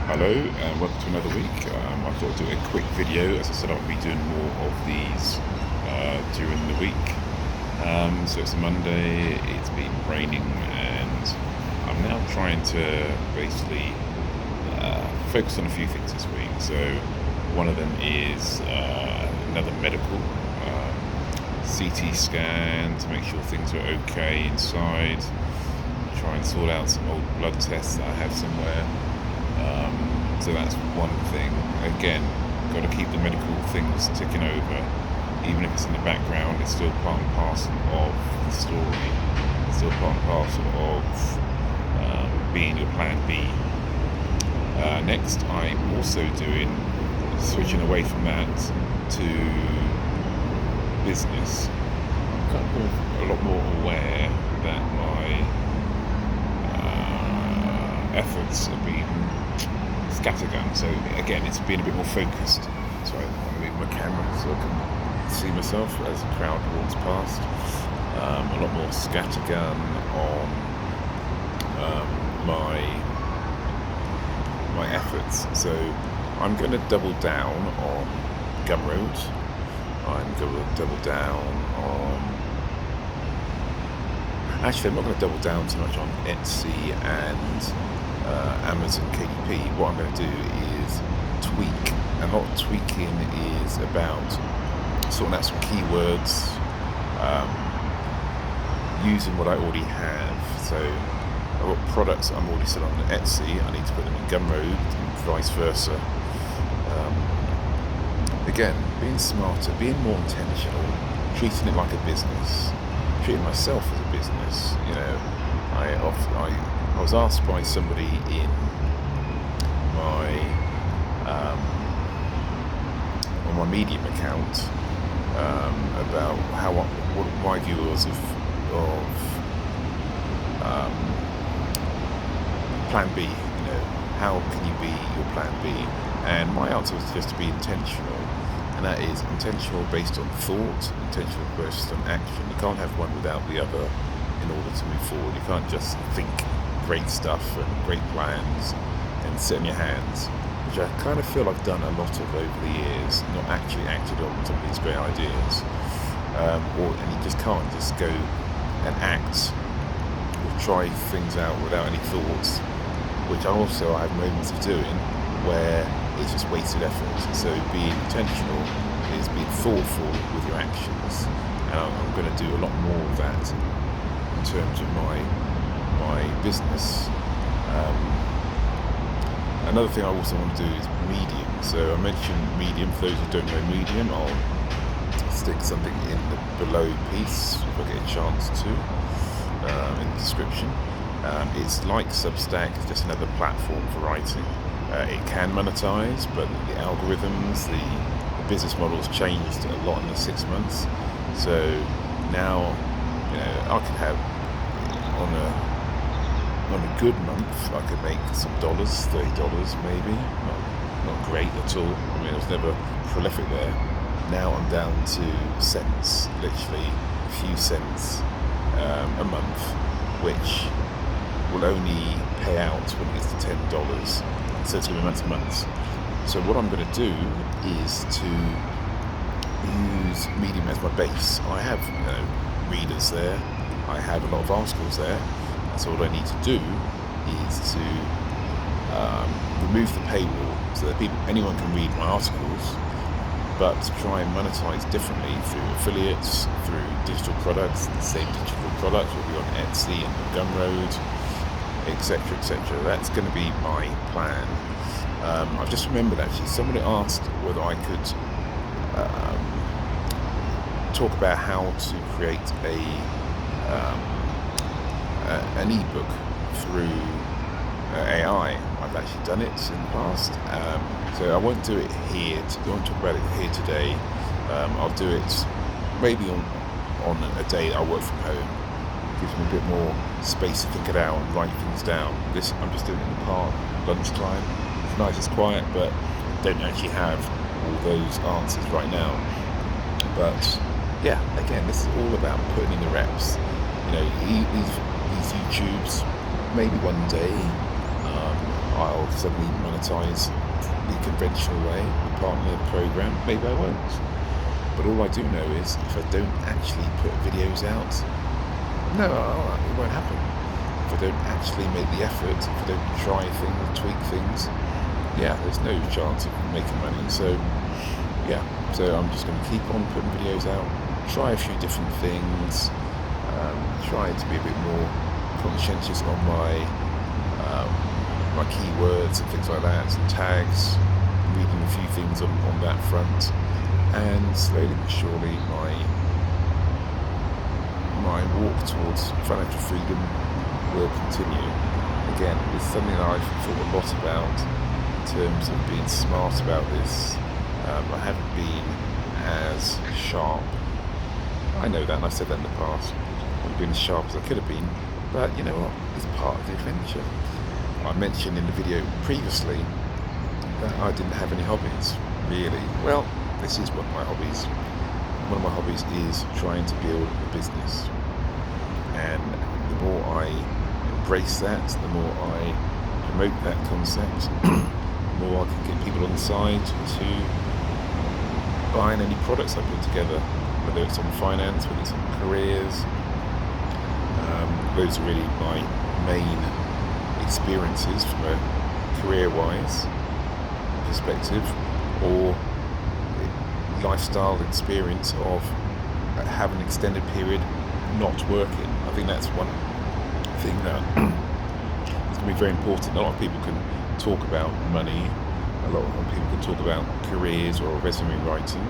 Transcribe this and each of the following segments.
Hello and welcome to another week. I thought I'd do a quick video. As I said, I'll be doing more of these during the week. So it's a Monday, it's been raining, and I'm now trying to basically focus on a few things this week. So one of them is another medical CT scan to make sure things are okay inside. Try and sort out some old blood tests that I have somewhere. So that's one thing. Again, got to keep the medical things ticking over. Even if it's in the background, it's still part and parcel of the story. It's still part and parcel of being your plan B. Next, I'm also switching away from that to business. I'm kind of a lot more aware that my efforts are being scattergun. So again, it's being a bit more focused. So I want to move my camera so I can see myself as the crowd walks past. A lot more scattergun on my efforts. So I'm going to double down on Gumroad. I'm going to double down on. Actually, I'm not going to double down too much on Etsy and Amazon KDP. What I'm going to do is tweak. And a lot of tweaking is about sorting out some keywords, using what I already have. So I've got products I'm already selling on Etsy. I need to put them in Gumroad and vice versa. Again, being smarter, being more intentional, treating it like a business, treating myself as a business. You know, I was asked by somebody in my on my Medium account about what my view was of Plan B. You know, how can you be your Plan B? And my answer was just to be intentional, and that is intentional based on thought, intentional based on action. You can't have one without the other in order to move forward. You can't just think great stuff and great plans and sit in your hands, which I kind of feel I've done a lot of over the years, not actually acted on some of these great ideas. And you just can't just go and act or try things out without any thoughts, which I also have moments of doing where it's just wasted effort. So being intentional is being thoughtful with your actions, and I'm going to do a lot more of that in terms of my business. Another thing I also want to do is Medium. So I mentioned Medium. For those who don't know Medium, I'll stick something in the below piece if I get a chance to in the description. It's like Substack, it's just another platform for writing. It can monetize, but the algorithms, the business model's changed a lot in the 6 months. So now, you know, I could have on a good month, I could make some dollars, $30 maybe. Not great at all. I mean, I was never prolific there. Now I'm down to cents, literally a few cents a month, which will only pay out when it gets to $10. So it's going to be months and months. So what I'm going to do is to use Medium as my base. I have readers there. I have a lot of articles there. So what I need to do is to remove the paywall so that anyone can read my articles, but to try and monetize differently through affiliates, through digital products. The same digital products will be on Etsy and Gumroad, etc., etc. That's going to be my plan. I've just remembered actually, somebody asked whether I could talk about how to create an ebook through AI. I've actually done it in the past, so I won't do it here. I won't talk about it here today. I'll do it maybe on a day that I work from home. Gives me a bit more space to think it out and write things down. This I'm just doing it in the park, lunchtime. It's nice, it's quiet, but don't actually have all those answers right now. But yeah, again, this is all about putting in the reps. You know, these YouTubes, maybe one day I'll suddenly monetize the conventional way, the partner program. Maybe I won't. But all I do know is if I don't actually put videos out, no, it won't happen. If I don't actually make the effort, if I don't try things, tweak things, yeah, there's no chance of making money. So yeah, so I'm just going to keep on putting videos out, try a few different things, try to be a bit more conscientious on my keywords and things like that, and tags, reading a few things on that front, and slowly but surely my walk towards financial freedom will continue. Again, it's something that I've thought a lot about in terms of being smart about this. I haven't been as sharp. I know that, and I've said that in the past. I haven't been as sharp as I could have been, but you know what? It's part of the adventure. I mentioned in the video previously that I didn't have any hobbies, really. Well, this is one of my hobbies. One of my hobbies is trying to build a business. And the more I embrace that, the more I promote that concept, the more I can get people on the side to buying any products I put together, whether it's on finance, whether it's on careers. Those are really my main experiences from a career-wise perspective, or lifestyle experience of having an extended period not working. I think that's one thing that is going to be very important. A lot of people can talk about money, a lot of people can talk about careers or resume writing,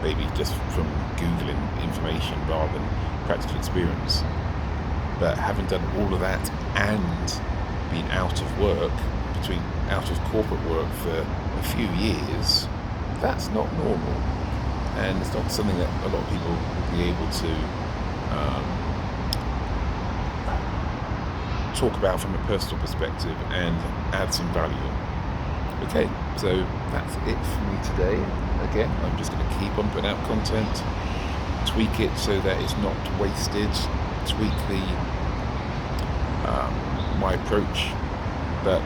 maybe just from Googling information rather than practical experience. But having done all of that and been out of work, out of corporate work for a few years, that's not normal, and it's not something that a lot of people will be able to talk about from a personal perspective and add some value. Okay, so that's it for me today. Again, I'm just going to keep on putting out content, tweak it so that it's not wasted, tweak my approach, but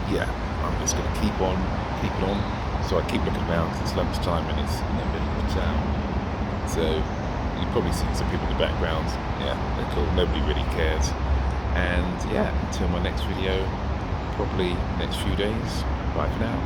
yeah, I'm just going to keep on keeping on. So I keep looking around because it's lunchtime and it's in the middle of the town. So you probably see some people in the background. Yeah, they're cool. Nobody really cares. And yeah, until my next video, probably next few days. Bye for now.